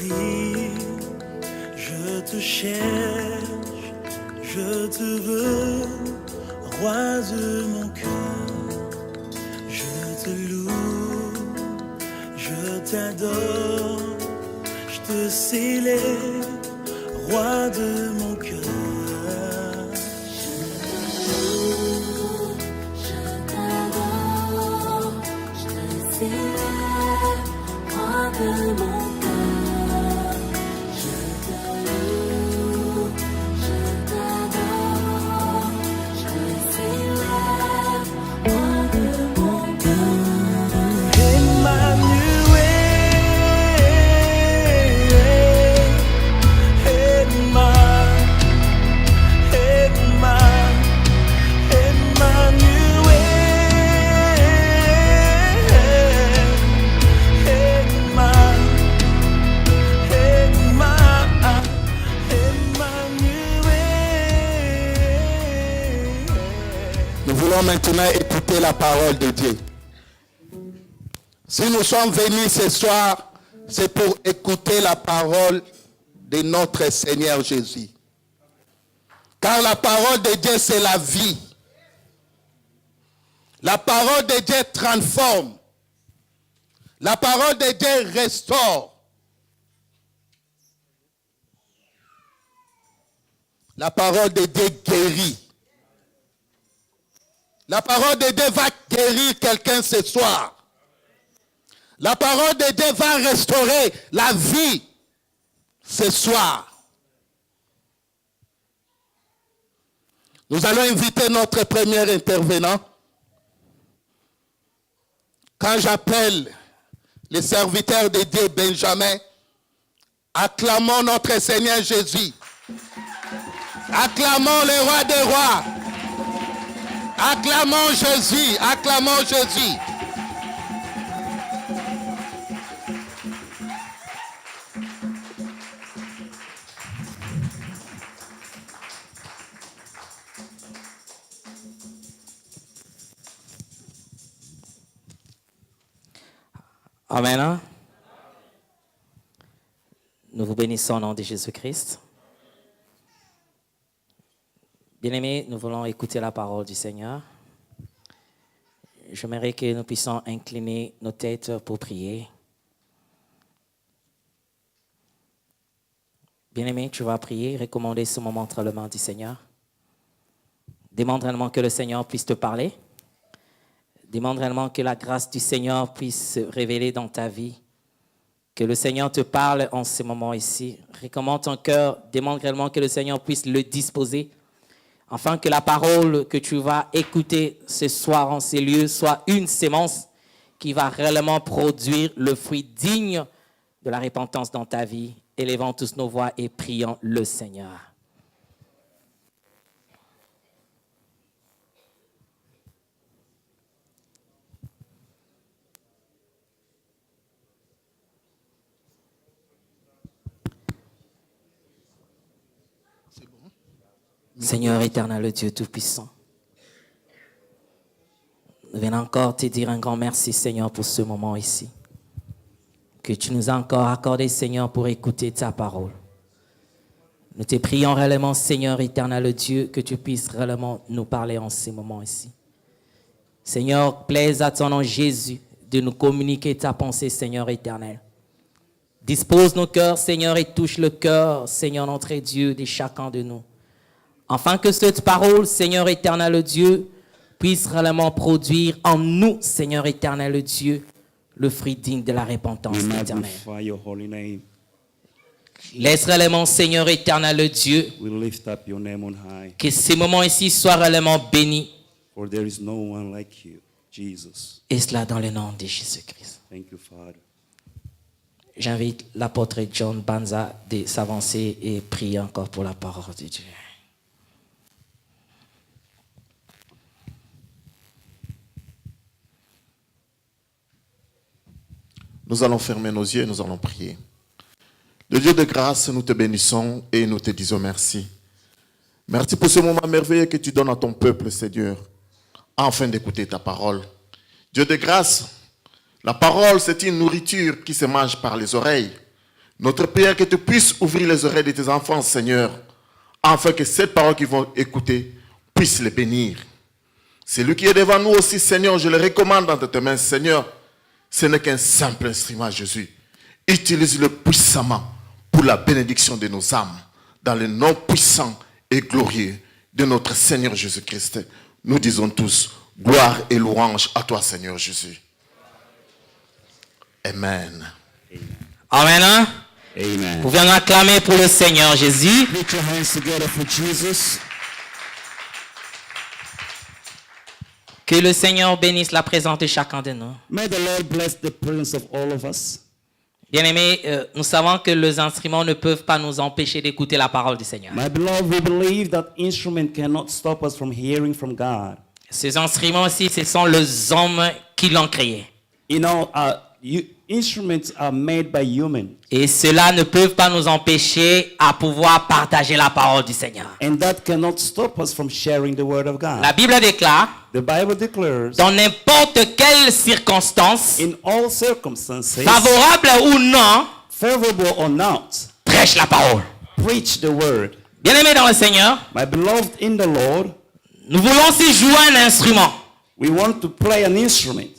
prie, je te cherche, je te veux, roi de mon cœur. Je te loue, je t'adore, je te célèbre, roi de mon cœur. Roi de mon cœur, je te loue, je t'adore, je te célèbre, roi de mon cœur. Emmanuel, Nous voulons maintenant écouter la parole de Dieu. Si nous sommes venus ce soir, c'est pour écouter la parole de notre Seigneur Jésus. Car la parole de Dieu, c'est la vie. La parole de Dieu transforme. La parole de Dieu restaure. La parole de Dieu guérit. La parole de Dieu va guérir quelqu'un ce soir. La parole de Dieu va restaurer la vie ce soir. Nous allons inviter notre premier intervenant. Quand j'appelle le serviteur de Dieu Benjamin, acclamons notre Seigneur Jésus. Acclamons le roi des rois. Acclamons Jésus, acclamons Jésus. Amen. Nous vous bénissons au nom de Jésus-Christ. Bien-aimés, nous voulons écouter la parole du Seigneur. J'aimerais que nous puissions incliner nos têtes pour prier. Bien-aimé, tu vas prier, recommander ce moment entre les mains du Seigneur. Demande réellement que le Seigneur puisse te parler. Demande réellement que la grâce du Seigneur puisse se révéler dans ta vie. Que le Seigneur te parle en ce moment ici. Recommande ton cœur. Demande réellement que le Seigneur puisse le disposer. Afin que la parole que tu vas écouter ce soir en ces lieux soit une sémence qui va réellement produire le fruit digne de la repentance dans ta vie. Élevons tous nos voix et prions le Seigneur. Seigneur éternel, Dieu Tout-Puissant, nous venons encore te dire un grand merci, Seigneur, pour ce moment ici. Que tu nous as encore accordé, Seigneur, pour écouter ta parole. Nous te prions réellement, Seigneur éternel, Dieu, que tu puisses réellement nous parler en ce moment ici. Seigneur, plaise à ton nom Jésus de nous communiquer ta pensée, Seigneur éternel. Dispose nos cœurs, Seigneur, et touche le cœur, Seigneur notre Dieu, de chacun de nous. Afin que cette parole, Seigneur éternel Dieu, puisse réellement produire en nous, Seigneur éternel Dieu, le fruit digne de la repentance éternelle. Laisse réellement, Seigneur éternel Dieu, que ces moments ici soient réellement bénis. Et cela dans le nom de Jésus-Christ. J'invite l'apôtre John Banza de s'avancer et prier encore pour la parole de Dieu. Nous allons fermer nos yeux et nous allons prier. Le Dieu de grâce, nous te bénissons et nous te disons merci. Merci pour ce moment merveilleux que tu donnes à ton peuple, Seigneur, afin d'écouter ta parole. Dieu de grâce, la parole, c'est une nourriture qui se mange par les oreilles. Notre prière est que tu puisses ouvrir les oreilles de tes enfants, Seigneur, afin que cette parole qu'ils vont écouter puisse les bénir. Celui qui est devant nous aussi, Seigneur, je le recommande dans tes mains, Seigneur. Ce n'est qu'un simple instrument, Jésus. Utilise-le puissamment pour la bénédiction de nos âmes, dans le nom puissant et glorieux de notre Seigneur Jésus-Christ. Nous disons tous, gloire et louange à toi, Seigneur Jésus. Amen. Amen. Hein? Amen. Vous pouvez en acclamer pour le Seigneur Jésus. Put your hands together for Jesus. Que le Seigneur bénisse la présence de chacun de nous. May the Lord bless the presence of all of us. Bien-aimés, nous savons que les instruments ne peuvent pas nous empêcher d'écouter la parole du Seigneur. My beloved, we believe that instrument cannot stop us from hearing from God. Ces instruments aussi, ce sont les hommes qui l'ont créé. You know, instruments are made by humans. Et cela ne peut pas nous empêcher à pouvoir partager la parole du Seigneur. And that cannot stop us from sharing the word of God. La Bible déclare, The Bible declares, dans n'importe quelle circonstance, in all circumstances, favorable ou non, favorable or not, prêche la parole. preach the word. Bien-aimés dans le Seigneur, My beloved in the Lord, nous voulons aussi jouer un instrument. we want to play an instrument.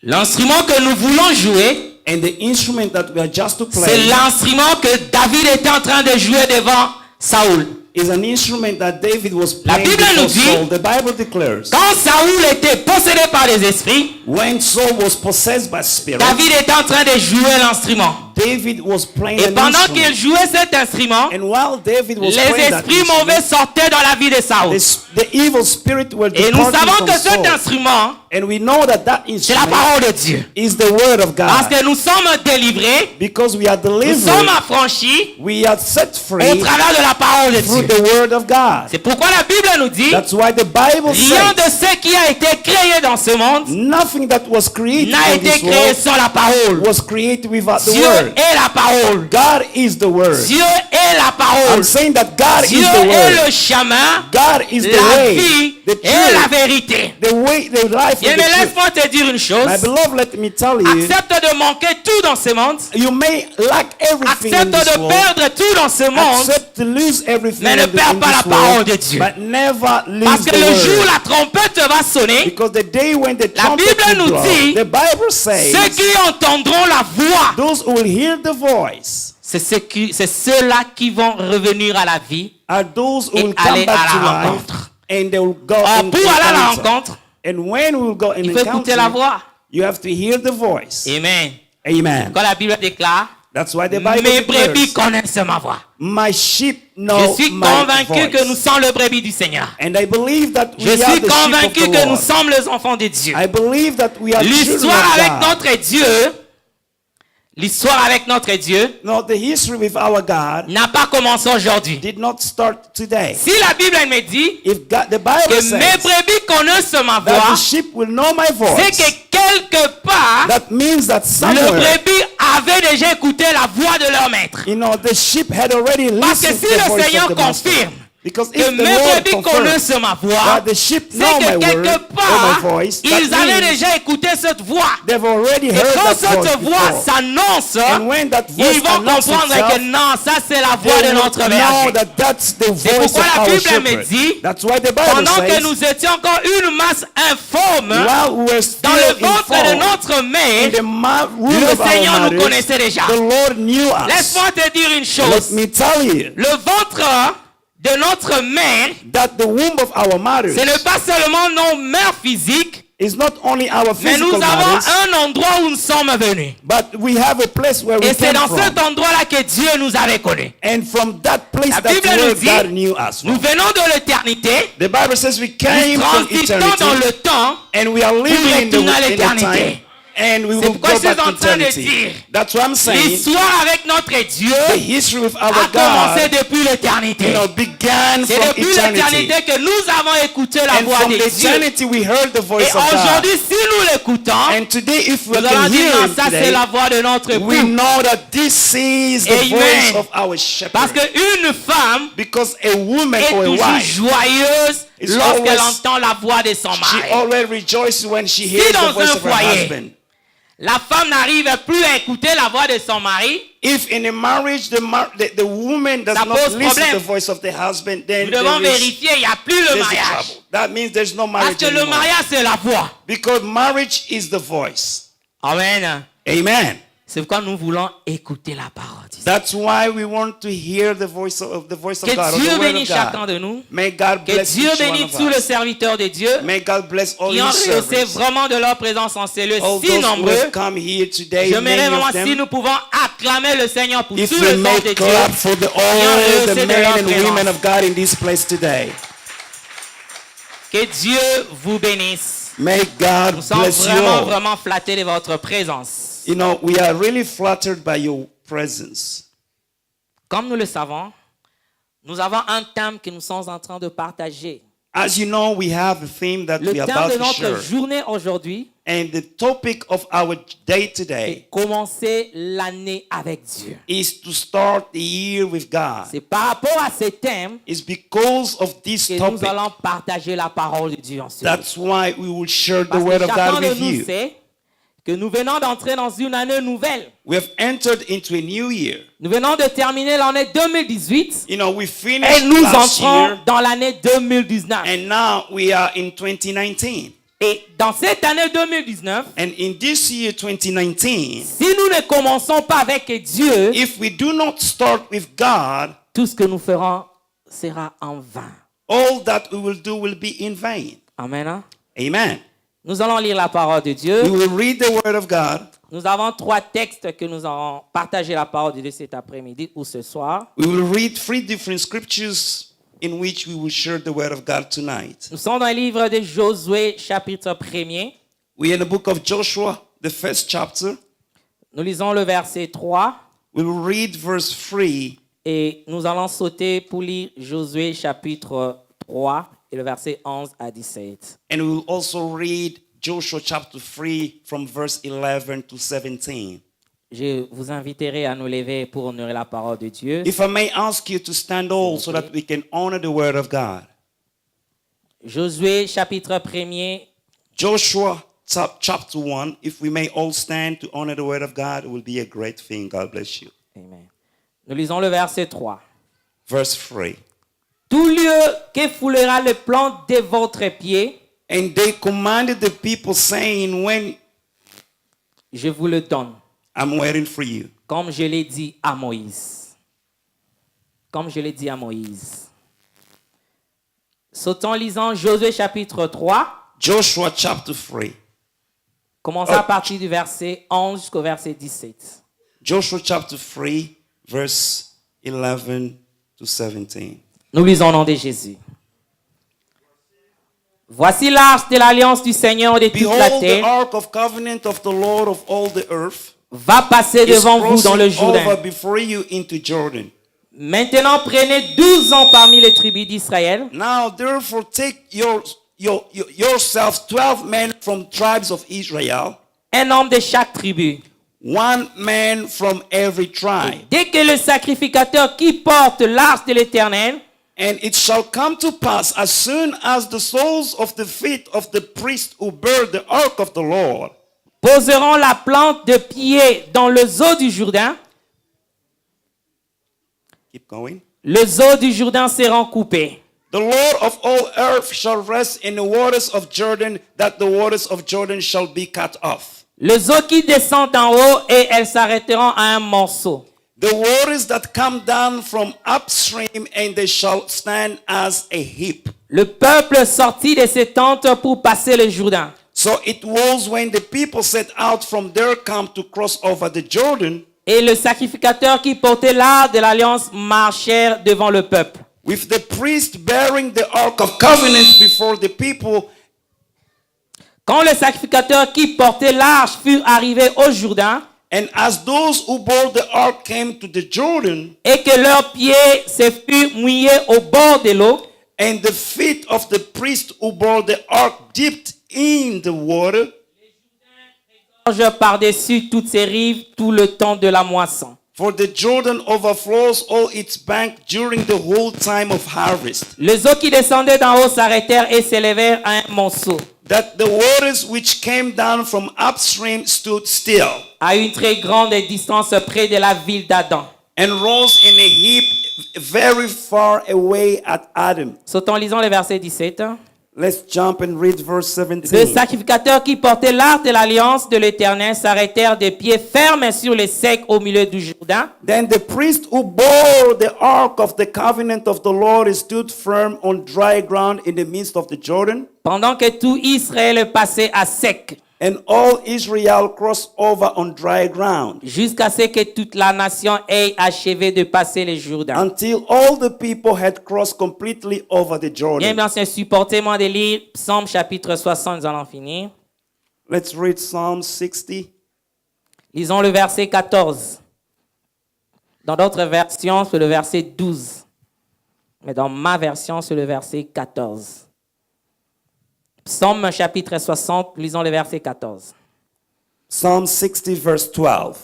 L'instrument que nous voulons jouer, And the instrument that we are just to c'est play l'instrument que David était en train de jouer devant Saoul. is an instrument that David was La playing Bible nous before dit- Saul. The Bible declares, Quand Saoul était possédé par les esprits, when Saul was possessed by spirit, David était en train de jouer l'instrument. David was playing Et an pendant qu'il instrument. jouait cet instrument, And while David was les playing that esprits mauvais instrument, sortaient dans la vie de Saoul. the evil spirit were Et nous departing savons from que cet Saul. instrument, And we know that that c'est la instrument parole de Dieu. is the word of Parce God. que nous sommes délivrés, Because we are nous sommes delivered, affranchis we are set au free travers de la parole de through Dieu. the word of God. C'est pourquoi la Bible nous dit, That's why the Bible rien de says ce qui a été créé dans ce monde nothing that was created n'a in été this créé world sans la parole. was created without the Dieu word. est la parole. God is the word. Dieu est la parole. I'm saying that God Dieu is the est word. le chemin, God is the la way, vie the et la truth, vérité. the way, the life, Bien, and mais the truth. laisse-moi te dire une chose. My beloved, let me tell you, Accepte de manquer tout dans ce monde. you may lack everything in Accepte this de world. perdre tout dans ce monde. Accept to lose everything Mais ne in perds pas la this parole world, de Dieu. but never lose Parce que the le word. jour où la trompette va sonner, Because the day when the La trumpet Bible will nous blow, dit, the Bible says, ceux qui entendront la voix, those who will hear the voice c'est ceux-là qui vont revenir à la vie. are those who Et will come aller back à to la life, rencontre. and they will go Or in pour aller à la encounter. rencontre, And when we will go in il faut écouter encounter, la voix. you have to hear the voice. Amen. Amen. Quand la Bible déclare, That's why the Bible mes brebis declares, connaissent ma voix. my sheep Je know suis my convaincu que voice. nous sommes le brebis du Seigneur. And I believe that Je we are suis the sheep of convaincu the que nous Lord. sommes les enfants de Dieu. I believe that we are children L'histoire of avec God. notre Dieu, l'histoire avec notre Dieu No, the history with our God n'a pas commencé aujourd'hui. did not start today. Si la Bible elle me dit If God, the Bible que says mes brebis connaissent ma that voix, the sheep will know my c'est voice, que quelque part, that means that le somewhere, brebis avait déjà écouté la voix de leur maître. you know, the sheep had already Parce que listened si to the le voice Seigneur of the master. confirme Because que if the mes Lord brebis confirms connaissent ma voix, that the sheep c'est know my que word quelque or part, my voice, that ils avaient means déjà écouté cette voix. they've already Et heard quand that voice cette voix before. s'annonce, And when that voice ils vont announces comprendre itself, que non, ça c'est la voix they de will notre know berger. that that's the C'est voice pourquoi of la our Bible me shepherd. dit, That's why the Bible pendant que says, nous étions encore une masse informe, while we were dans le still ventre de informed, notre in mère, the womb le of our Seigneur nous mothers, connaissait déjà. the Lord knew us. Laisse-moi te dire une Let chose. me tell you Le ventre de notre mère, that the womb of our mothers ce n'est pas seulement nos mères physiques, is not only our mais nous physical avons mothers, un endroit où nous sommes venus. but we have a place where we Et c'est came dans from. cet endroit-là que Dieu nous avait connus. And from that place, La that's Bible where nous dit, God knew us nous from. venons de l'éternité, The Bible says we nous came from transitons dans eternity, le temps, and we are living in the retourner à l'éternité. time, and we C'est will pourquoi go je suis back en to train de eternity. dire, That's what I'm saying. l'histoire avec notre Dieu The history with our a commencé God, depuis l'éternité. began C'est from depuis eternity. l'éternité que nous avons écouté la And voix from de the Dieu. eternity we heard the Et voice of God. aujourd'hui, si nous l'écoutons, And today, if we nous allons can dire, hear non, him ça c'est today, la voix de notre we époux. know that this is the Amen. voice of our Parce shepherd. qu'une femme Because a woman est or a toujours wife, joyeuse It's lorsqu'elle always- entend la voix de son she mari. always rejoices when she hears dans the voice un of her foyer, husband. la femme n'arrive plus à écouter la voix de son mari, If in a marriage the woman does Ça not pose listen to problème. the voice of the husband, then nous devons there is, vérifier, il n'y a plus le there's mariage. trouble. That means there's no Parce marriage que le anymore. mariage, c'est la voix. Because marriage is the voice. Amen. Amen. C'est pourquoi nous voulons écouter la parole. du Seigneur. That's why we want to hear the voice of Que God, or the Dieu word bénisse of chacun God. de nous. May God Que bless Dieu each one bénisse of tous les us. serviteurs de Dieu May God bless all qui ont your rehaussé servants. vraiment de leur présence en ces lieux All si those who nombreux. have come here today, J'aimerais many vraiment of si them. nous pouvons acclamer le Seigneur pour If tous we les may anges de Dieu. clap for all rehaussé the de men leur and women présence. of God in this place today. Que Dieu vous bénisse. May God Nous sommes bless you vraiment, all. vraiment flattés de votre présence. You know, we are really flattered by your presence. Comme nous le savons, nous avons un thème que nous sommes en train de partager. As you know, we have a theme that Le we are thème about de to notre share. journée aujourd'hui And the topic of our day est today commencer l'année avec Dieu. is to start the year with God. C'est par rapport à ce thème It's because of this que nous topic. allons partager la parole de Dieu ensemble. That's why we will share the Parce word que of chacun God de with nous you. sait que nous venons d'entrer dans une année nouvelle. We have entered into a new year. Nous venons de terminer l'année 2018 You know, we et finished nous last entrons year, dans l'année 2019. and now we are in 2019. Et dans cette année 2019, And in this year 2019, si nous ne commençons pas avec Dieu, if we do not start with God, tout ce que nous ferons sera en vain. all that we will do will be in vain. Amen. Hein? Amen. Nous allons lire la parole de Dieu. We will read the word of God. Nous avons 3 textes que nous allons partager la parole de Dieu cet après-midi ou ce soir. We will read 3 different scriptures in which we will share the word of God tonight. Nous sommes dans le livre de Josué, chapitre 1er. We are in the book of Joshua, the first chapter. Nous lisons le verset 3 We will read verse 3, et nous allons sauter pour lire Josué, chapitre 3 et le verset 11 à 17. and we will also read Joshua chapter 3 from verse 11 to 17. Je vous inviterai à nous lever pour honorer la parole de Dieu. If I may ask you to stand all so that we can honor the word of God. Josué, chapitre 1er, Joshua chapter 1, if we may all stand to honor the word of God, it will be a great thing. God bless you. Amen. Nous lisons le verset 3. Verse 3. Tout lieu que foulera le plan de votre pied, And they commanded the people, saying, when je vous le donne, I'm waiting for you. comme je l'ai dit à Moïse. Comme je l'ai dit à Moïse. Sautons, lisant Josué chapitre 3, Joshua chapter 3. commençons à partir du verset 11 jusqu'au verset 17. Joshua chapter 3, verse 11 to 17. Nous lisons au nom de Jésus. Voici l'arche de l'alliance du Seigneur de toute la Behold, the terre ark of covenant of the Lord of all the earth va passer is devant vous dans le crossing over Jourdain. before you into Jordan. Maintenant, prenez 12 ans parmi les tribus d'Israël Now therefore take yourselves 12 men from tribes of Israel, un homme de chaque tribu. one man from every tribe. Dès que le sacrificateur qui porte l'arche de l'Éternel And it shall come to pass, as soon as the soles of the feet of the priest who bear the ark of the Lord poseront la plante de pied dans le zoo du Jourdain, keep going. les eaux du Jourdain seront coupées. The Lord of all earth shall rest in the waters of Jordan, that the waters of Jordan shall be cut off. Les eaux qui descendent en haut et elles s'arrêteront à un morceau. The waters that come down from upstream, and they shall stand as a heap. Le peuple sortit de ses tentes pour passer le Jourdain. So it was when the people set out from their camp to cross over the Jordan, Et le sacrificateur qui portait l'arche de l'alliance marchèrent devant le peuple. with the priest bearing the ark of covenant before the people. Quand le sacrificateur qui portait l'arche fut arrivé au Jourdain And as those who bore the ark came to the Jordan, et que leurs pieds se furent mouillés au bord de l'eau, and the feet of the priest who bore the ark dipped in the water, par-dessus toutes ses rives tout le temps de la moisson. for the Jordan overflows all its bank during the whole time of harvest. Les eaux qui descendaient d'en haut s'arrêtèrent et s'élevèrent à un monceau. that the waters which came down from upstream stood still à une très grande distance près de la ville d'Adam. and rose in a heap very far away at Adam. Sautons, lisons le verset 17. Let's jump and read verse Les 17. sacrificateurs qui portaient l'arche de l'alliance de l'Éternel s'arrêtèrent de pied ferme sur les secs au milieu du Jourdain. Then the priest who bore the ark of the covenant of the Lord stood firm on dry ground in the midst of the Jordan, Pendant que tout Israël passait à sec, and all Israel crossed over on dry ground, jusqu'à ce que toute la nation ait achevé de passer le Jourdain. until all the people had crossed completely over the Bien, Jordan. bien, supportez-moi de lire Psaume chapitre 60, nous allons finir. Let's read Psalm 60. Lisons le verset 14. Dans d'autres versions, c'est le verset 12. Mais dans ma version, c'est le verset 14. Psaume chapitre 60, lisons le verset 14. Psalm 60 verse 12.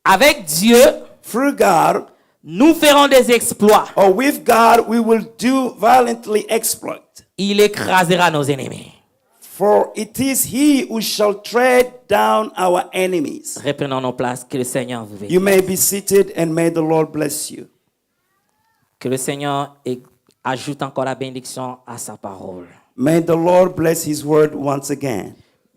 Avec Dieu, Through God, nous ferons des exploits. or with God, we will do violently exploit. Il écrasera nos ennemis. For it is he who shall tread down our enemies. Reprenons nos places. Que le Seigneur vous bénisse. You may be seated and may the Lord bless you. Que le Seigneur ajoute encore la bénédiction à sa parole. May the Lord bless his word once again.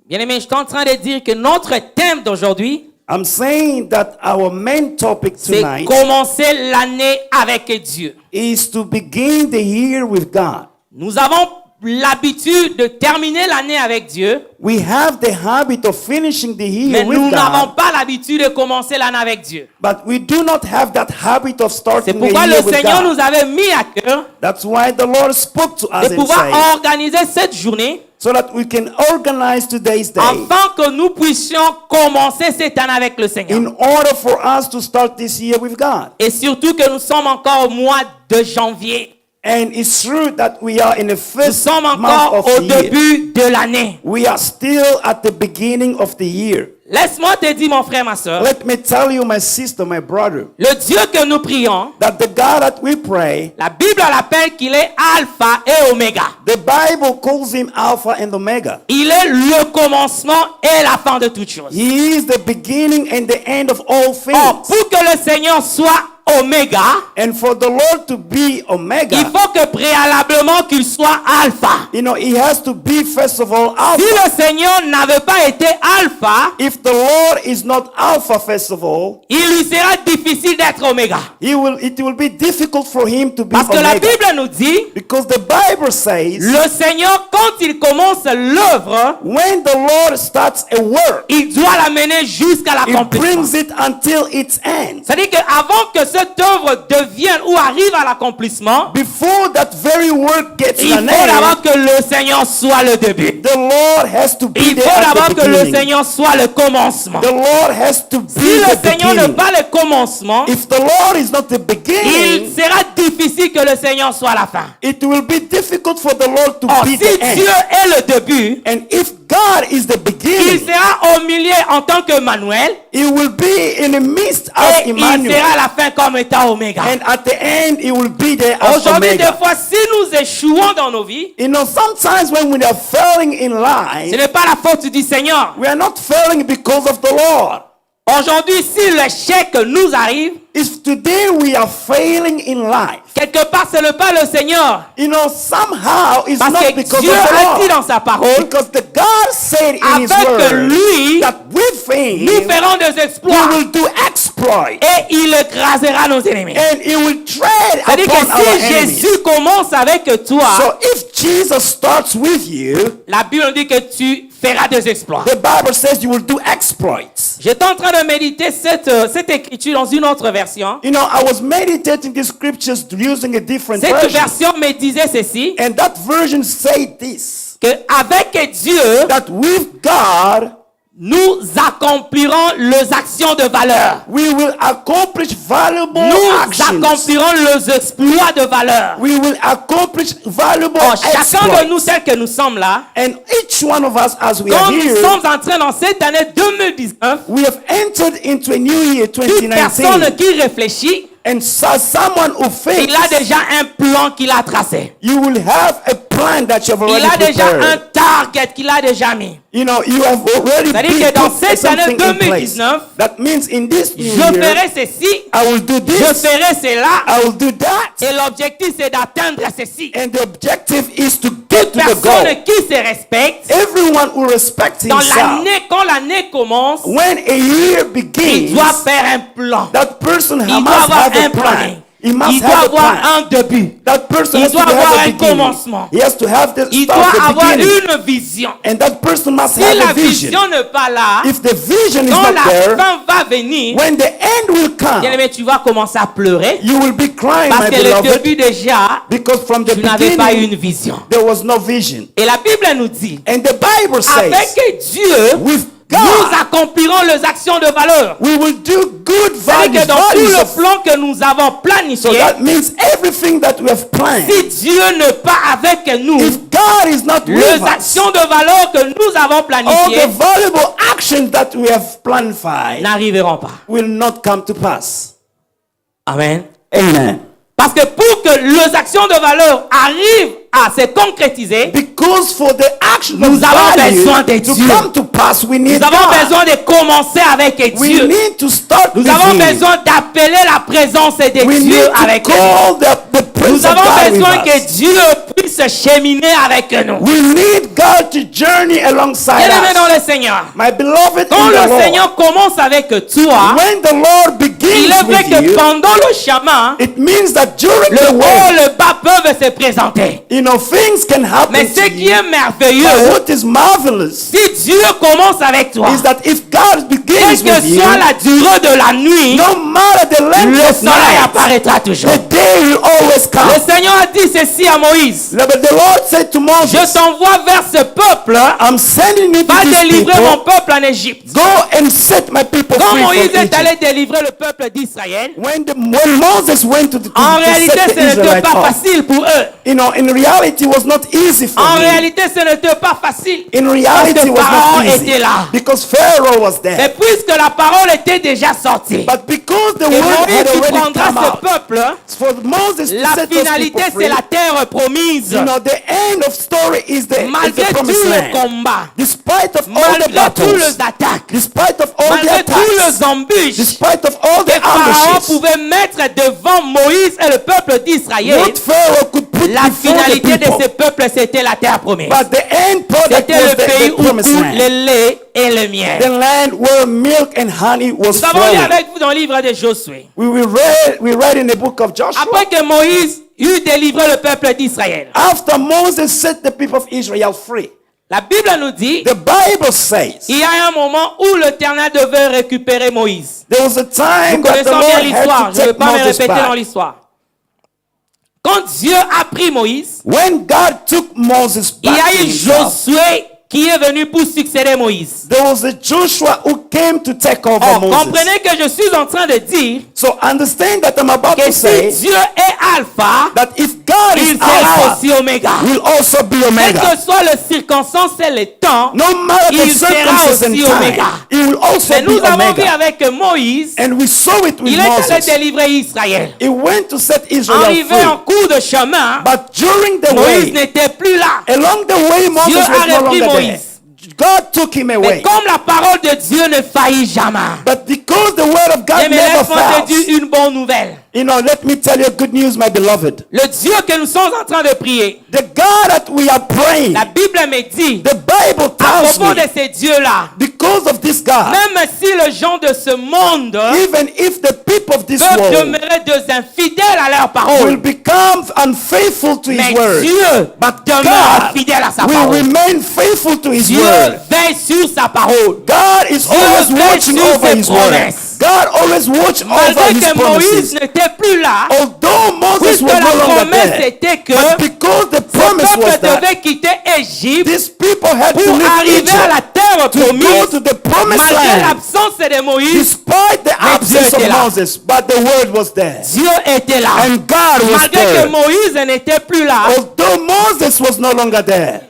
Bien-aimés, je suis en train de dire que notre thème d'aujourd'hui, I'm saying that our main topic c'est tonight commencer l'année avec Dieu. is to begin the year with God. Nous avons l'habitude de terminer l'année avec Dieu, We have the habit of finishing the mais year with nous n'avons God, pas l'habitude de commencer l'année avec Dieu. but we do not have that habit of C'est starting the pourquoi year le with Seigneur God. nous avait mis à cœur That's why the Lord spoke to us de and pouvoir said, organiser cette journée so that we can organize today's day afin que nous puissions commencer cette année avec le Seigneur. in order for us to start this year with God. Et surtout que nous sommes encore au mois de janvier. And it's true that we are in the Nous first sommes month encore of au the year. début de l'année. We are still at the beginning of the year. Laisse-moi te dire, mon frère, ma soeur, Let me tell you, my sister, my brother, le Dieu que nous prions, that the God that we pray, la Bible l'appelle qu'il est Alpha et Oméga. the Bible calls him Alpha and Omega. Il est le commencement et la fin de toutes choses. He is the beginning and the end of all Or, things. pour que le Seigneur soit Oméga, And for the Lord to be Omega, il faut que préalablement qu'il soit Alpha. you know, he has to be first of all Si Alpha. le Seigneur n'avait pas été Alpha, If the Lord is not Alpha first of all, il lui sera difficile d'être Oméga. it will be difficult for him to be Parce que la Omega. Bible nous dit, Because the Bible says, le Seigneur, quand il commence l'œuvre, when the Lord starts a work, il doit l'amener jusqu'à he l'accomplissement. brings it until its end. C'est-à-dire qu'avant que cette œuvre devienne ou arrive à l'accomplissement, Before that very work gets il an faut end, d'abord que le Seigneur soit le début. the Lord has to be Il there faut at d'abord the que le beginning. Seigneur soit le commencement. The Lord has to be Si le the Seigneur n'est beginning. pas le commencement, If the Lord is not the il beginning, sera difficile que le Seigneur soit la fin. it will be difficult for the Lord to Or be si the Dieu end. est le début, And if God is the il beginning, sera au milieu en tant que Manuel he will be in the midst as et il Emmanuel. sera à la fin comme étant Oméga. And at the end, he will be there as Aujourd'hui, des Omega. fois, si nous échouons dans nos vies, You know, sometimes when we are failing in ce life, n'est pas la faute du Seigneur. we are not failing because of the Lord. Aujourd'hui, si l'échec nous arrive, If today we are failing in life, quelque part, ce n'est pas le Seigneur. you know, somehow it's Parce not que because Dieu of a dit the dans Lord. sa parole, Because the God said in His avec Word lui, that with Him nous ferons des we exploits will do exploit et il écrasera nos ennemis. and He will tread C'est-à-dire upon que our si enemies. Jésus commence avec toi, So if Jesus starts with you, la Bible dit que tu feras des exploits. the Bible says you will do exploits. J'étais en train de méditer cette écriture dans une autre version. You know, I was meditating the scriptures using a different Cette version. version me disait ceci, And that version said this, que avec Dieu, that with God, nous accomplirons les actions de valeur. we will accomplish valuable Nous actions. accomplirons les exploits de valeur. We will accomplish valuable Or, chacun de nous, exploits. tel que nous sommes là, And each one of us, as we are quand nous here, sommes en train dans cette année 2019, we have entered into a new year, toute personne 2019. qui réfléchit, And so someone who il a thinks, déjà un plan qu'il a tracé. you will have a plan that you have Il already a déjà un prepared. target qu'il a déjà mis. You know, you have already C'est-à-dire que dans cette something année in place. 2019, That means in this new Je year, ferai ceci, I will do je this, ferai cela, I will do that. et l'objectif c'est d'atteindre ceci. And the objective is to get to the goal. Personne qui se respecte, Everyone who respects dans himself, l'année, quand l'année commence, when a year il begins, doit faire un plan. that person Il doit must avoir have un a plan. plan. He Il must doit have a avoir plan. un début. That person Il has to doit avoir have a un beginning. commencement. He has to have the Il start, doit the avoir beginning. une vision. And that person must Si have la a vision. vision n'est pas là, If the vision is quand not la there, fin va venir, when the end will come, bien aimé, tu vas commencer à pleurer you will be crying, parce my que le beloved, début déjà, because from the tu n'avais pas beginning, une vision. there was no vision. Et la Bible nous dit, And the Bible says, avec Dieu, with nous God, accomplirons les actions de valeur. we will do good C'est-à-dire values, que dans tout values le of- plan que nous avons So planifié, that means everything that we have planned, si Dieu n'est pas avec nous, if God is not with les us, actions de valeur que nous avons all the planifiées valuable actions that we have planified n'arriveront pas. will not come to pass. Amen. Amen. Parce que pour que les actions de valeur arrivent à se concrétiser, Because for the action Nous of avons value besoin de to Dieu. come to pass, we need nous avons God. besoin de commencer avec We Dieu. need to start Nous with avons Him. besoin d'appeler la présence de We Dieu need to avec nous. call the Nous Prince of avons God besoin with que us. Dieu puisse cheminer avec nous. We need God to journey alongside Bien-aimé dans us. le Seigneur, My beloved quand in the le Lord, Seigneur commence avec toi, when the Lord il begins est vrai with que you, pendant le chemin, it means that during le the haut way, et le bas peuvent se présenter. you know, things can happen Mais ce to qui you. est But merveilleux, what is marvelous si Dieu commence avec toi, is that if God quelle begins with que you, soit la durée de la nuit, no matter the length le of soleil night, apparaîtra toujours. the day will always come. Le Seigneur a dit ceci à Moïse. But the Lord said to Je Moses, t'envoie vers ce peuple, I'm sending you to va this délivrer mon people. peuple en Égypte. Go and set my people Quand free Moïse from est allé Egypt. délivrer le peuple d'Israël, When Moses went to en réalité set ce the n'était Israelites pas off, facile pour eux. you know, in reality, it was not easy for En him. réalité ce n'était pas facile. In reality, Parce it que was Pharaon not easy était là. because Pharaoh was Mais there. puisque la parole était déjà sortie, But because the et word Moïse had qui already prendra come ce out, peuple, for Moses to la set those finalité people free, c'est la terre promise. you know, the end of story is the Malgré promised tous les land. combats, Despite of all the malgré tous battles, les attaques, despite of all the malgré tous attacks, les embûches despite of all que the Pharaon ambushes, pouvait mettre devant Moïse et le peuple d'Israël, what Pharaoh could put la before the finalité de people, ce peuple c'était la terre promise. but the end product C'était was le pays the où promised coule land. le lait et le miel. The land where milk and honey was Nous avons lu flowing. avec vous dans le livre de Josué. We read in the book of Joshua. Après que Moïse eut délivré le peuple d'Israël, After Moses set the people of Israel free, la Bible nous dit the Bible says il y a un moment où l'Éternel devait récupérer Moïse. there was a time Nous that the connaissons Lord bien had l'histoire, to je ne vais take pas me Moses répéter dans back. l'histoire. Quand Dieu a pris Moïse, When God took Moses il y back a to eu himself, Josué qui est venu pour succéder Moïse. there was a Joshua who came to take over Oh, Moses. comprenez que je suis en train de dire So understand that I'm about que to say si Dieu est alpha, that if God il is sera Alpha, aussi oméga. will also be Quelles Omega. que soient les circonstances et les temps, No matter the il sera circumstances and aussi time, Omega. he will also Mais be nous avons vu Omega. avec Moïse, And we saw it with il est allé Moses. délivrer Israël. He went to set Israel Arrivé en free. cours de chemin, But during the Moïse way, n'était plus là. along the way, Moses Dieu a was no repris longer there. Moïse. God took him Mais away. comme la parole de Dieu ne faillit jamais, But because the word of God j'aimerais never te dire fails, une bonne nouvelle. you know, let me tell you good news, my beloved. Le Dieu que nous sommes en train de prier, The God that we are praying, la Bible me dit, the Bible à tells propos de me, ces dieux-là, because of this God, même si les gens de ce monde even if the people of this peuvent world demeurer des infidèles à leur will parole, become unfaithful to mais His word, Dieu but demeure God fidèle à sa will parole. remain faithful to His Dieu word. veille sur sa parole. God is always veille watching sur over ses His word. promesses. God always watches over Malgré His que Moïse promises. n'était plus là, Although Moses puisque was no la longer promesse there, était que but because the ce promise was peuple that devait quitter Égypte these people had to pour leave arriver à la Egypt terre to go promise, to the promised malgré land, l'absence de Moïse. despite the absence Dieu était of là. Moses, but the word was there. Dieu était là. And God was Malgré que there. Moïse n'était plus là, Although Moses was no longer there,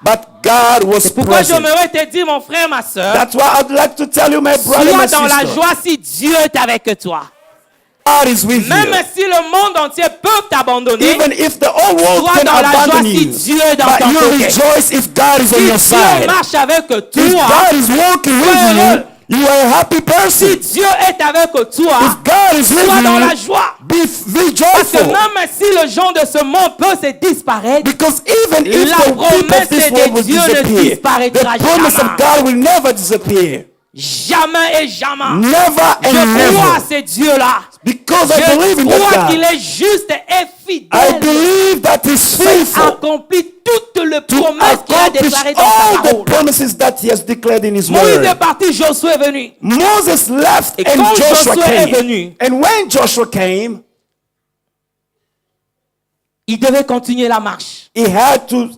but God was pourquoi present. j'aimerais te dire, mon frère, ma soeur, That's why I'd like to tell you, my brother, my sois dans la sister, joie si Dieu est avec toi. God is with Même you. si le monde entier peut t'abandonner, Even if the whole world sois can dans la joie abandon si you, Dieu est dans but ton you côté. rejoice if God is on Si your Dieu side. marche avec If toi, God is walking with heureux. you, you are a happy si person. Dieu est avec toi, If God is with sois dans la you, joie. be Parce que joyful. même si le gens de ce monde peut se disparaître, Because even if la the people promesse of this de world will Dieu ne disappear, disparaîtra the promise jamais. of God will never disappear. jamais et jamais. Never Je and crois à never. ce Dieu-là. Because I believe in Je crois that qu'il God. est juste et I fidèle believe that He's pour faithful accomplir toutes les to promesses qu'il a accomplish déclarées dans all sa the parole. promises that He has declared in His Moïse est word. parti, Josué est venu. Moses left Et and quand Joshua Josué est came. venu, And when Joshua came, il devait continuer la marche. he had to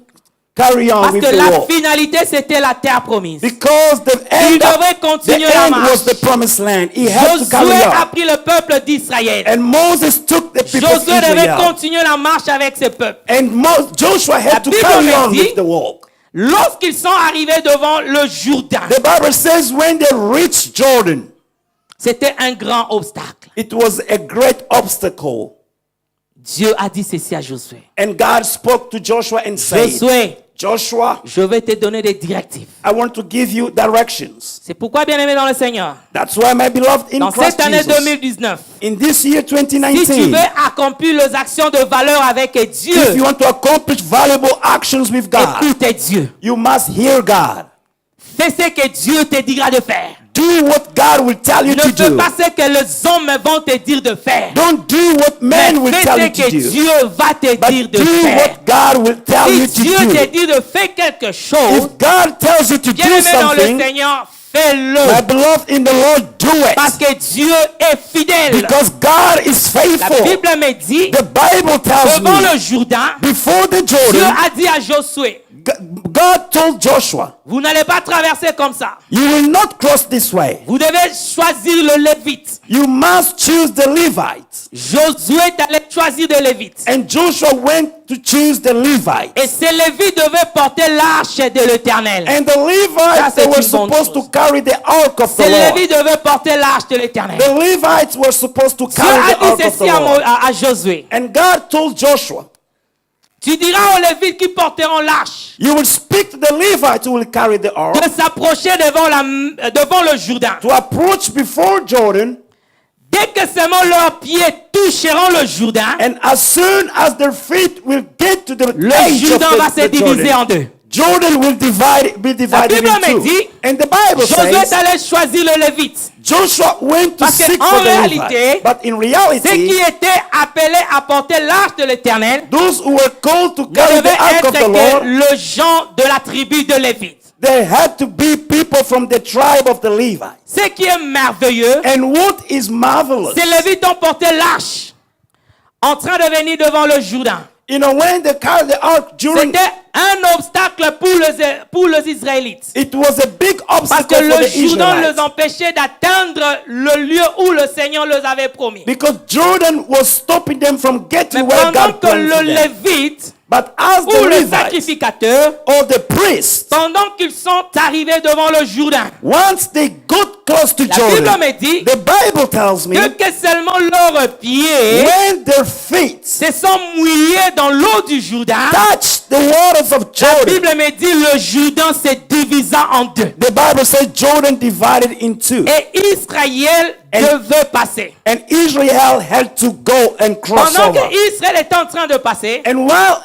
carry on Parce with que the la walk. finalité, c'était la terre promise. Because the Il end, devait continuer la marche. was the promised land. He had to carry Josué a on. pris le peuple d'Israël. And Moses took the people of Josué devait Israel. continuer la marche avec ce peuple. And Joshua La had to Bible carry me on dit- with the walk. Lorsqu'ils sont arrivés devant le Jourdain, The Bible says when they reached Jordan, c'était un grand obstacle. it was a great obstacle. Dieu a dit ceci à Josué. And God spoke to Joshua and said, Josué, Joshua, je vais te donner des directives. I want to give you directions. C'est pourquoi, bien-aimé dans le Seigneur, That's why, my beloved in dans Christ cette année Jesus, 2019, in this year si tu 2019, veux accomplir les actions de valeur avec if you Dieu, want to accomplish valuable actions with God, écoute Dieu. you must hear God. Fais ce que Dieu te dira de faire. Do what God will tell you Ne to fais do. pas ce que les hommes vont te dire de faire. Don't do what men will Mais tell fais you ce to que do. Dieu va te dire But de do faire. what God will tell you Si to Dieu te do. dit de faire quelque chose, If God tells you to do bien-aimé dans le something, Seigneur, my fais-le. beloved in the Lord, do Parce it. que Dieu est fidèle. Because God is La faithful. Bible me dit, The Bible tells devant me, le Jourdain, before the Dieu Jordan, a dit à Josué, God told Joshua, vous n'allez pas traverser comme ça. you will not cross this way. Vous devez choisir le Lévite. You must choose the Levites. Josué allait choisir des Lévites. And Joshua went to choose the Levites. Et ces Lévites devaient porter l'arche de l'Éternel. And the Ça, Levites, c'est they were une bonne supposed to chose. carry the ark of the Ces Lord. Lévites devaient porter l'arche de l'Éternel. The Levites were supposed to Dieu carry a the ark dit of the ceci Lord. à Josué. And God told Joshua, Tu diras aux Lévites qui porteront l'arche you will speak to the Levites who will carry the ark de s'approcher devant le Jourdain. to approach before Jordan, Dès que seulement leurs pieds toucheront le Jourdain, and as soon as their feet will get to the le edge of Jourdain va se the diviser en Jordan, deux. Jordan will be divided Bible in me two. dit, And the Bible Josué says allait choisir le Lévite. Joshua went to Parce que seek en for the réalité, Levites. But in Ceux qui reality, étaient appelés à porter l'arche de l'Éternel those who were called to ne carry the devaient ark être of the que Lord, le gens de la tribu de Lévite. they had to be people from the tribe of the Levites. Ce qui est merveilleux, And what is marvelous, ces Lévites ont porté l'arche en train de venir devant le Jourdain. you know, when they carried the ark during, C'était un obstacle pour les Israélites. it was a big Parce obstacle que for le the Jourdain les Israelites. empêchait d'atteindre le lieu où le Seigneur les avait promis. Because Jordan was stopping them from Mais getting where pendant God que planned for le them. Lévite But as ou the le Levites sacrificateur, or the priests, pendant qu'ils sont arrivés devant le Jourdain, once they got close to la Bible Jordan, me dit the Bible tells me, que seulement leurs pieds when their feet se sont mouillés dans l'eau du Jourdain, touched the waters of la Jordan, Bible me dit le Jourdain se divisa en deux. the Bible says Jordan divided in two. Et Israël devait passer. And Israel had to go and cross Pendant over. que Israël était en train de passer, And while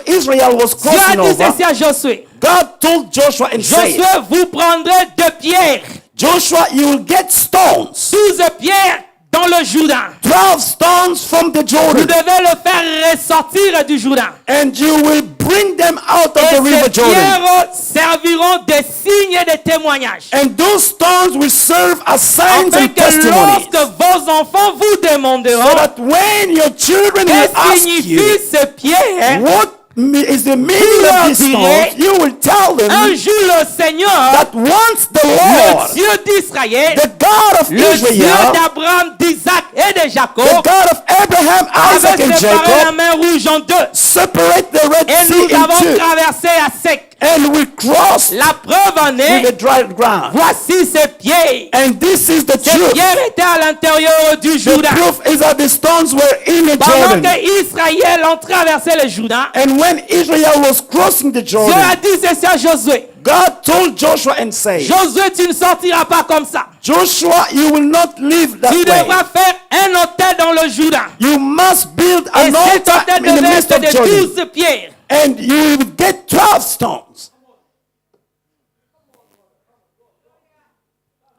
Israel was Dieu a crossing dit over, ceci à Josué. God told Joshua and said, Josué, vous prendrez 2 pierres, Joshua, you will get stones, 12 pierres dans le Jourdain. 12 stones from the Vous Jordan, devez le faire ressortir du Jourdain. and you will bring them out of Et the river ces Jordan. pierres serviront de signes et de témoignages. And those stones will serve as signs Afin and que testimonies. lorsque vos enfants vous So demanderont that when your children will qu'est-ce ask signifie you, ce pierre, what is the meaning leur of these dirait, stones, you will tell them un jour le Seigneur, that once the le Lord, Dieu d'Israël, the God of le Dieu Israel, d'Abraham, d'Isaac et de the Jacob, God of Abraham, Isaac, avait and séparé la Jacob, mer rouge en deux. separate the Red Et Sea nous avons in two, traversé à sec. and we crossed La preuve en with est, the dry ground. voici ses pieds. And this is the Ces truth. pierres étaient à l'intérieur du The Jourdain. proof is that the stones were in the Pendant Jordan. que Israël ont traversé le Jourdain, And when Israel was crossing the Dieu Jordan, a dit ceci à Josué. God told Joshua and said, Josué, tu ne sortiras pas comme ça. Joshua, you will not live that Tu way. devras faire un autel dans le Jourdain. You must build Et an cet altar autel in the devait midst être of de Jordan. 12 pierres. And you will get 12 stones.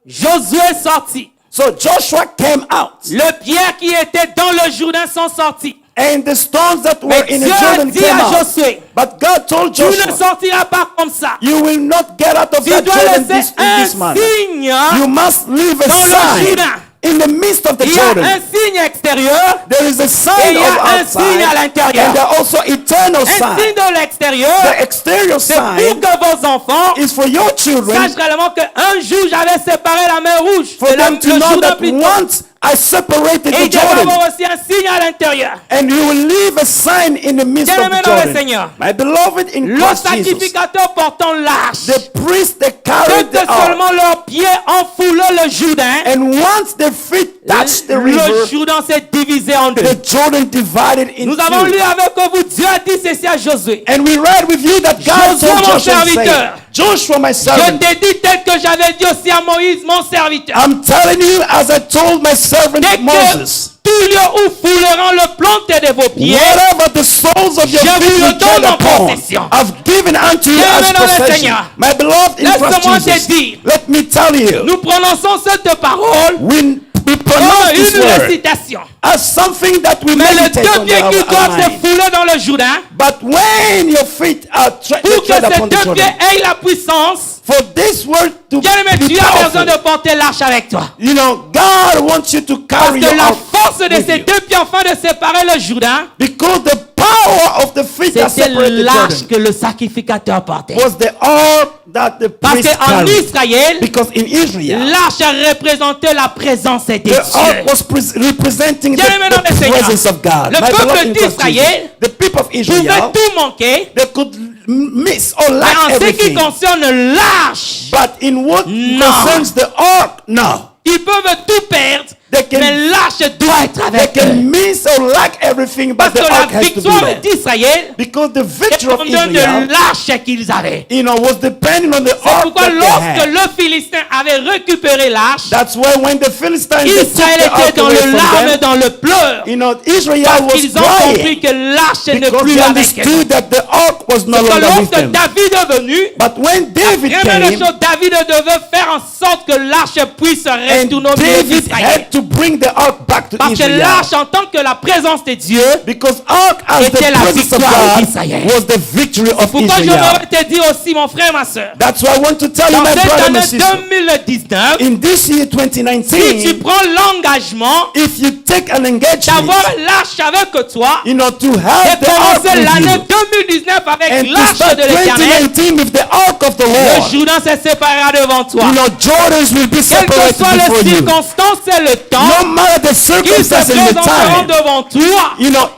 Josué sortit. So Joshua came out. Les pierres qui étaient dans le Jourdain sont sorties. And the stones that were Mais in the Dieu a Jordan dit came à out. Josué, But God told tu ne Joshua, sortiras pas comme ça. you will not get out of Tu that dois Jordan laisser in un this manner. signe. You must leave a dans le sign Jourdain. in the midst of the Il y a Jordan. un signe extérieur There is a et sign il y of a un outside, signe à l'intérieur. and there are also eternal Un signe sign. de l'extérieur, The exterior c'est pour sign que vos enfants is for your children, sachent réellement qu'un jour j'avais séparé la mer rouge. for C'est them to le know Jourdain that plutôt. once I separated Et il the devait Jordan, avoir aussi un signe à l'intérieur. and you will leave a sign in the midst of Bien-aimé the dans le Jordan. Seigneur, My beloved in le Christ Jesus, sacrificateur portant l'arche, the priest that dès carried que the ark, seulement leurs pieds enfoulaient le Jourdain, and once their feet touched the le river, Jourdain s'est divisé en deux. the Jordan divided in Nous avons lu two. avec vous, Dieu a dit ceci à Josué. And we read with you that God Joshua, told mon Joshua and serviteur. said, Joshua, my Je servant, t'ai dit tel que j'avais dit aussi à Moïse, mon serviteur. I'm telling you as I told my servant Dès que Moses, tout lieu où fouleront le planté de vos pieds, whatever the soles of your Je feet vous le will tread donne en upon, possession. I've given unto you Bien-aimé as dans le possession. Seigneur. My beloved in Laisse-moi Christ te Jesus, dire. let me tell you, nous prononçons cette parole we comme pronounce this une word récitation. as something that we Mais les meditate deux on pieds qui our doivent se mind. fouler dans le Jourdain, But when your feet are pour que tread ces upon the deux Jordan, pieds aient la puissance, for this word to bien-aimé, be tu as besoin powerful, de porter l'arche avec toi. you know, God wants you to Parce carry que your la ark force de with ces you. deux pieds afin de séparer le Jourdain, Because the power of the feet that c'était separate the l'arche Jordan que le sacrificateur portait. was the ark that the Parce priest qu'en carried. Israël, Because in Israel, l'arche représentait la présence de the Dieu. ark was representing Bien-aimé dans le the Seigneur. presence of God. Le My peuple beloved in Christ d'Israël Jesus, the people of Pouvait Israel, tout manquer, they could miss or mais lack en ce qui everything. concerne l'arche, But in what No. concerns the ark, no. ils peuvent tout perdre, They can- mais l'arche doit être They avec can eux. miss or lack everything, Parce but que the ark la has to be victoire there. d'Israël Because the victory of dépendait Israel, de l'arche qu'ils avaient. you know, was depending on the C'est ark pourquoi that they lorsque had. le Philistin avait récupéré l'arche, That's why when the Philistines they took Israël the était ark dans away le from larme et them, dans le pleur. you know, Israel Parce was qu'ils ont compris crying que l'arche n'est because plus they avec eux. understood that the ark was no Que longer with lorsque them. David est venu, But when David première came, chose, David devait faire en sorte que l'arche puisse and retourner au milieu David d'Israël. had to bring the ark back to Parce que Israel. l'arche, en tant que la présence de Dieu, Because ark as the était la presence of victoire God d'Israël. was the victory of pourquoi je Israel. voudrais te dire aussi, mon frère, ma soeur, That's why I want to tell you, dans my cette brother, année my sister, 2019, in this year si tu 2019, prends l'engagement if you take an engagement, d'avoir l'arche avec toi, you know, to et have the ark commencer with l'année you, 2019 avec and to l'arche start de l'Éternel, 2019 with the ark of the le Lord, Jourdain se séparera devant toi. you know, Jordans will be Quelles que separated soient before les you. circonstances et le temps No matter the qui se circumstances and the présenteront time, devant toi, you know,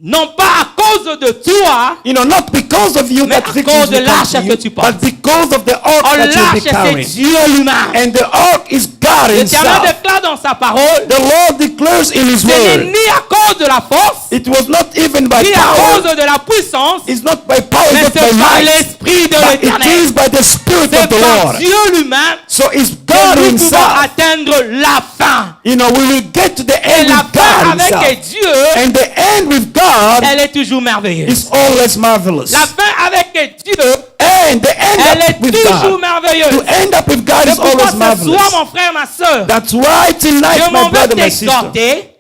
non pas à cause de toi, not because of you mais that à victories cause de will come l'arche to you, que tu portes. but because of the ark oh, that you'll l'arche be c'est carrying. Dieu lui-même. And the ark is God L'Éternel himself. déclare dans sa parole, The Lord declares in his ce n'est word, ni à cause de la force, it was not even by ni à power, cause de la puissance, it's not by power, mais but c'est by par might, l'Esprit de but it l'Éternel. is by the Spirit C'est of the par Lord. Dieu lui-même So it's que God nous pouvons himself. atteindre la fin. You know, we will get to the Et end la with fin God himself. avec Dieu, And the end with God elle est toujours merveilleuse. is always marvelous. La fin avec Dieu, And the end elle up est with toujours God. merveilleuse. To end up with God C'est is pourquoi always ce marvelous. soir, mon frère, ma soeur, That's why tonight, je my m'en vais brother, my sister, t'exhorter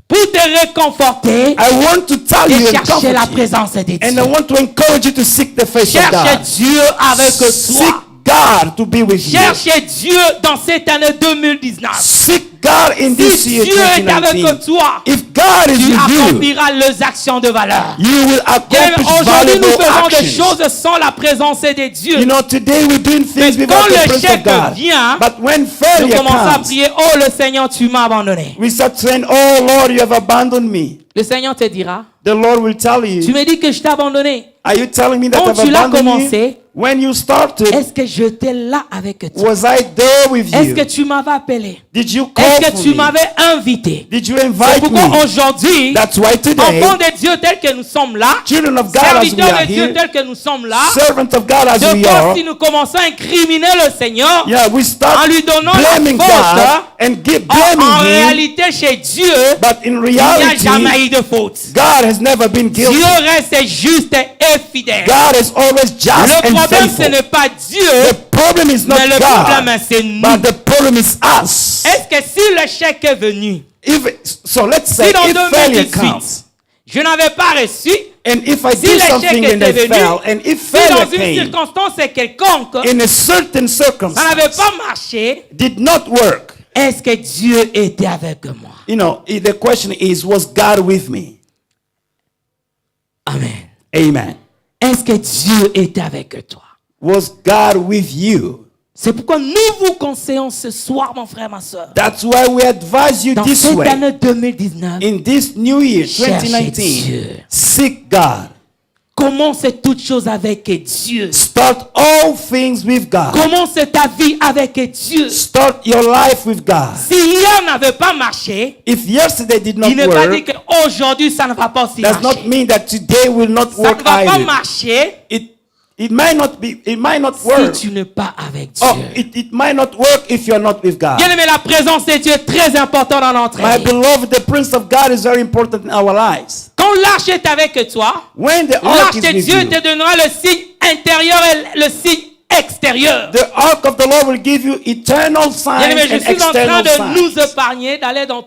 pour te réconforter I want to tell you et and chercher la comfort you. présence de And I Dieu. want to encourage you to seek the face of Cherche God. Dieu avec toi. Seek God to be with you. Cherchez Dieu dans cette année 2019. Seek God in this Si year Dieu est avec 2019. toi, If God is tu with you, accompliras les actions de valeur. you will Bien, accomplish aujourd'hui, nous valuable faisons des actions. choses sans la présence de Dieu. You know, today we're doing things Mais without quand the presence l'échec of God. vient, But when Nous failure commençons à comes, prier, oh le Seigneur, tu m'as abandonné. we start saying, oh Lord, you have abandoned me. Le Seigneur te dira, The Lord will tell tu you, me dis que je t'ai abandonné. are you telling me that Quand I've tu l'as abandoned you? commencé, When you started, est-ce que j'étais là avec toi? was I there with Est-ce que you? tu m'avais appelé? Did you call Est-ce que for tu me? m'avais invité? Did you C'est invite pourquoi me? aujourd'hui, That's why today, enfants de Dieu tels que nous sommes là, children of God as we serviteurs are de Dieu here, tels que nous sommes là, servants of God as we de fois are, si nous commençons à incriminer le Seigneur, yeah, we en start lui donnant la blaming faute, God and en blaming Him, réalité chez Dieu, but in il n'y a reality, jamais eu de faute. God has never been Dieu guilty. reste juste et fidèle. God is always just Le and problème, ce faithful. n'est pas Dieu, The problem is not mais le problème, God, c'est nous. but the problem is us. Est-ce que si l'échec est venu, So let's say si dans if failure 2018, comes, je n'avais pas reçu, and if I si do l'échec something and était I venu, fail, and if si failure dans une came circonstance quelconque, in a certain ça n'avait circumstance, pas marché, did not work, est-ce que Dieu était avec moi? you know, the question is, was God with me? Amen. Amen. Est-ce que Dieu était avec toi? Was God with you? C'est pourquoi nous vous conseillons ce soir, mon frère, ma soeur, That's why we advise you dans this cette way. année 2019, In this new year, Cherchez 2019, Dieu. seek God. commence toutes choses avec Dieu. Start all things with God. Commence ta vie avec Dieu. Start your life with God. Si hier n'avait pas marché, If yesterday did not il ne pas dit work, qu'aujourd'hui ça ne va pas aussi does marcher. not mean that today will not Ça ne work va pas either. marcher It might not be. It might not work. si tu n'es pas avec Dieu. Oh, it might not work if you're not with God. Bien aimé, la présence de Dieu est très importante dans notre My vie. beloved, the Prince of God is very important in our lives. Quand l'arche est avec toi, When the ark l'arche is de with Dieu you, te donnera le signe intérieur et le signe extérieur. the ark of the Lord will give you eternal Bien signs aimé, je and suis en train external de nous signs. épargner, d'aller dans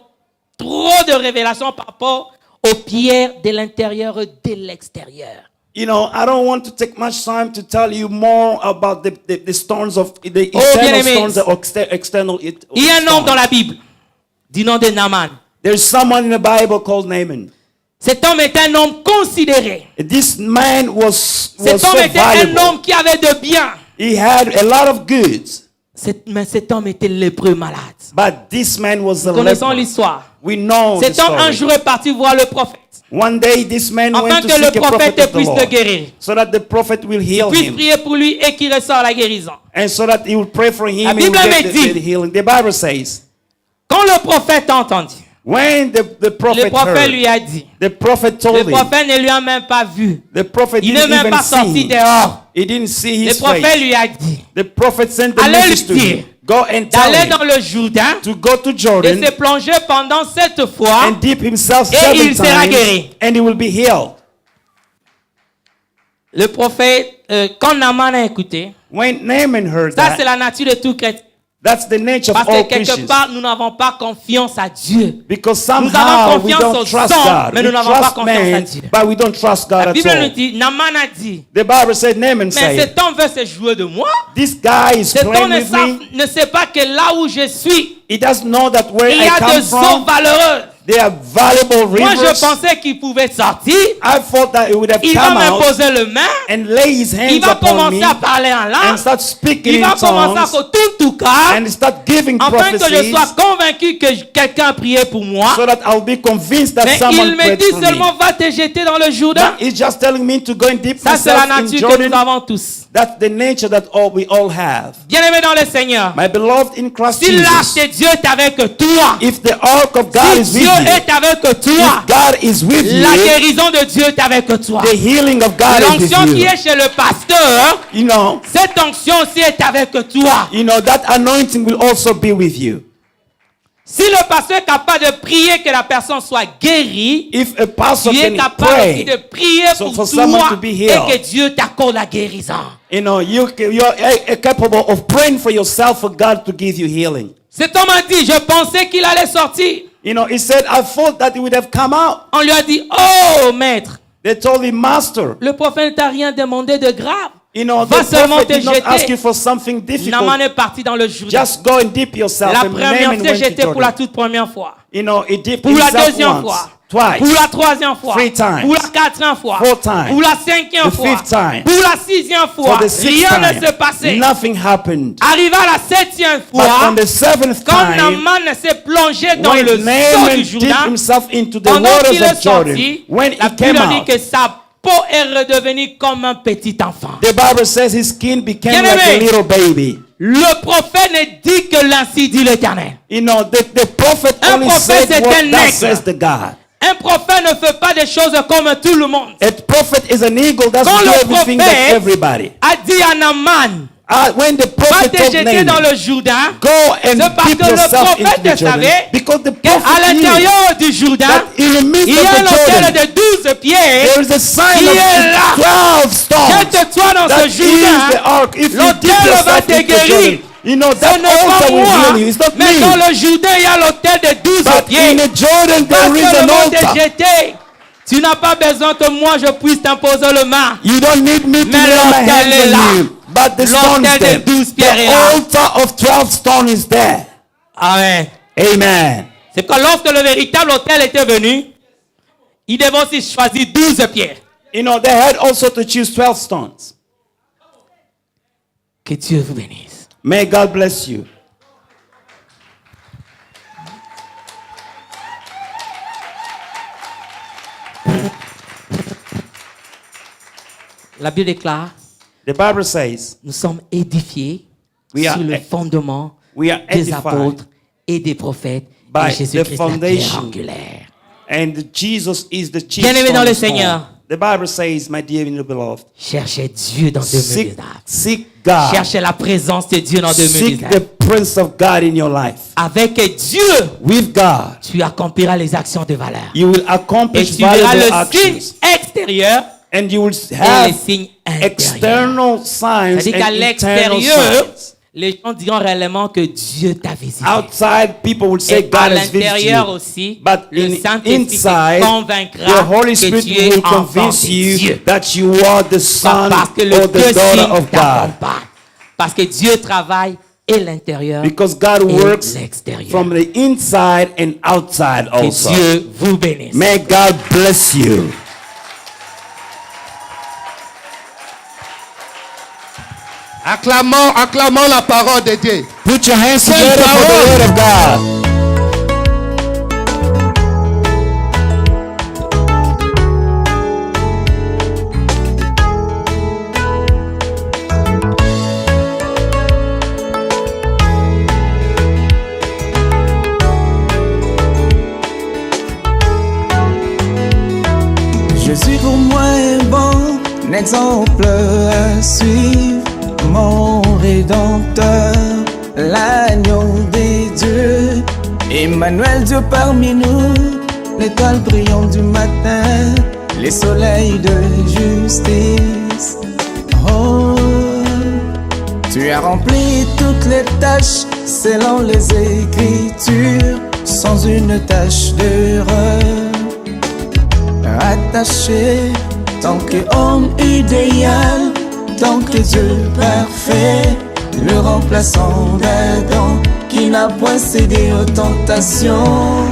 trop de révélations par rapport aux pierres de l'intérieur et de l'extérieur. You know, I don't want to take much time to tell you more about the stones of the Oh, eternal bien-aimés. stones, the external. Il y a un homme dans stones. la Bible, du nom de Naaman. There's someone in the Bible called Naaman. Cet homme est un homme considéré. This man was Cet so homme était un valuable. homme qui avait de biens. He had a lot of goods, Mais cet homme était lépreux malade. but this man was a Nous connaissons leper. l'histoire. We know the Cet homme un story. jour est parti voir le prophète, One day, this man afin went to que le seek a prophet prophète of the puisse le Lord, guérir, so that the prophet will heal puisse him, prier pour lui et qu'il ressort la guérison. and so that he will pray for him La and he will Bible get me dit- the healing. The Bible says, Quand le prophète a entendu, when the le prophet prophète heard, lui a dit, the prophet le told him, prophète ne lui a même pas vu. the prophet Il n'est didn't même even pas sorti see. dehors. He didn't see Le his prophète face. lui a dit The prophet sent the Allez message to lui him, dire go and tell d'aller him dans le Jourdain to go to et Jordan se plonger pendant 7 fois. and dip himself Et 7 il sera times, guéri. and he will be healed. Le prophète, quand Naaman a écouté, When Naaman heard ça c'est that, la nature de tout chrétien. that's the nature Parce of que all quelque Christians. part, nous n'avons pas confiance à Dieu. Because Nous avons somehow we confiance don't au trust sang, God. mais We nous n'avons pas trust confiance à man, Dieu. but we don't trust God La at Bible nous all. dit, Naaman a dit, The Bible said, Naaman mais said, cet homme veut se jouer de moi. this guy is Cet homme playing with me. ne sait pas que là où je suis, He doesn't know that where il y I a come des eaux from, valeureuses. they are valuable Moi, je rivers. pensais qu'il pouvait sortir. I thought that he would have Il va come me out poser le main. and lay his Il hands va upon commencer me à parler en and langue. start speaking Il in va commencer à tongues tout cas, and start giving afin que je prophecies sois convaincu que quelqu'un a prié pour moi. so that I'll be convinced that Mais il someone me prayed dit for me. seulement, va te jeter dans le Jourdain. But he's just telling me to go and dip Ça, c'est la myself in nature que nous Jordan. avons tous. That's the nature that we all have. Bien-aimé dans le Seigneur, My beloved in Christ si l'arche Jesus, de Dieu est avec toi, if the ark of God si is Dieu with you, est avec toi, if God is with la you, guérison de Dieu est avec toi. the healing of God is L'onction with qui you. est chez le pasteur, You know, cette onction aussi est avec toi. that anointing will also be with you. Si le pasteur est capable de prier que la personne soit guérie, If a pastor tu es can capable aussi pray, de prier so pour for someone toi to be et healed. que Dieu t'accorde la guérison. you're capable of praying for yourself for God to give you healing. Cet homme a dit, je pensais qu'il allait sortir. He said, I thought that he would have come out. On lui a dit, oh maître, They told him, Master, le prophète ne t'a rien demandé de grave. You know, the Va seulement prophet te did not ask jeter. you for something Naaman difficult. est parti dans le Jourdain. Just go and dip yourself. La And première Naaman fois, went to j'étais pour la Jordan. toute première fois. You know, he dipped Pour la himself deuxième once, fois. twice, Pour la troisième fois. 3 times, Pour la quatrième fois. 4 times, Pour la cinquième the fois. 5th time, Pour la sixième fois. for the 6th Rien ne time. s'est passé. Nothing happened. Arrivé à la septième But fois, on the 7th quand time, Naaman s'est plongé dans le when sang Naaman du dipped Jourdain, himself into the pendant waters qu'il of est Jordan, sorti, when la he came Bible dit out, que sa peau est redevenue comme un petit enfant. the Bible says his skin became Bien like a aimé. little baby. Le prophète ne dit que l'ainsi dit l'Éternel. You know, the prophet Un only prophète, said c'est what un thus nègre. says the God. Un prophète ne fait pas des choses comme tout le monde. A prophet is an eagle that Quand do le everything like prophète everybody. a dit à Naaman, When the va prophet te told jeter dans Naaman, le Jourdain, go and c'est parce dip que le yourself into prophète the Jordan, savait because the qu'à prophet knew l'intérieur du Jourdain, that in the midst il y of a un the hôtel Jordan, de 12 pieds. there is a sign Il of est là. 12 stones. Jette-toi dans That ce is Jourdain. the ark. If you dip L'hôtel va yourself te into the guérir. Jordan, you know Ce that n'est pas altar will moi, heal you. It's not mais dans me. le Jourdain, il y a l'hôtel de 12 But pieds. in the Jordan Parce there is que le an monde est altar. jeté. Tu n'as pas besoin que moi je puisse t'imposer le main. You don't need me to Mais lay my l'autel est hands là. on you. But the stone is L'autel there. de 12 pierres est The là. altar of 12 stone is there. Amen. Amen. C'est que lorsque le véritable hôtel était venu, il devait aussi choisir 12 pierres. You know, they had also to choose 12 stones. Que Dieu vous bénisse. May God bless you. La Bible déclare, The Bible says, nous sommes édifiés We sur are le e- fondement we are des edified apôtres et des prophètes by et Jésus-Christ the la pierre foundation. angulaire. and Jesus is the chief Bien-aimé dans le cornerstone. Seigneur. The Bible says, my dear in the beloved, Cherchez Dieu dans demeure seek, des âmes. seek God. Cherchez la présence de Dieu dans demeure Seek des the âmes. Prince of God in your life. Avec Dieu, With God, tu accompliras les actions de valeur. you will Et accomplish tu verras valuable le signe actions. extérieur And you will et les have signes intérieurs. external signs C'est-à-dire qu'à and internal l'extérieur, signs. les gens diront réellement que Dieu t'a visité. Outside, people will say Et à God has visited l'intérieur you. aussi, But le Saint-Esprit te inside, convaincra the Holy que Spirit tu es will enfant convince de you Dieu. that you are the son Parce que le or the Dieu daughter signe of God. t'accompagne. Parce que Dieu travaille et l'intérieur Because God et works l'extérieur. from the inside and outside Que also. Dieu vous bénisse. May God bless you. Acclamons la parole de Dieu. Put your hands Quelle together for the parole. word of God. Jésus pour moi est bon, un exemple à suivre, mon rédempteur, l'agneau des dieux, Emmanuel Dieu parmi nous, l'étoile brillante du matin, les soleils de justice. Oh, tu as rempli toutes les tâches selon les Écritures, sans une tache d'erreur. Attaché, tant que homme idéal, tant que Dieu parfait, le remplaçant d'Adam qui n'a point cédé aux tentations.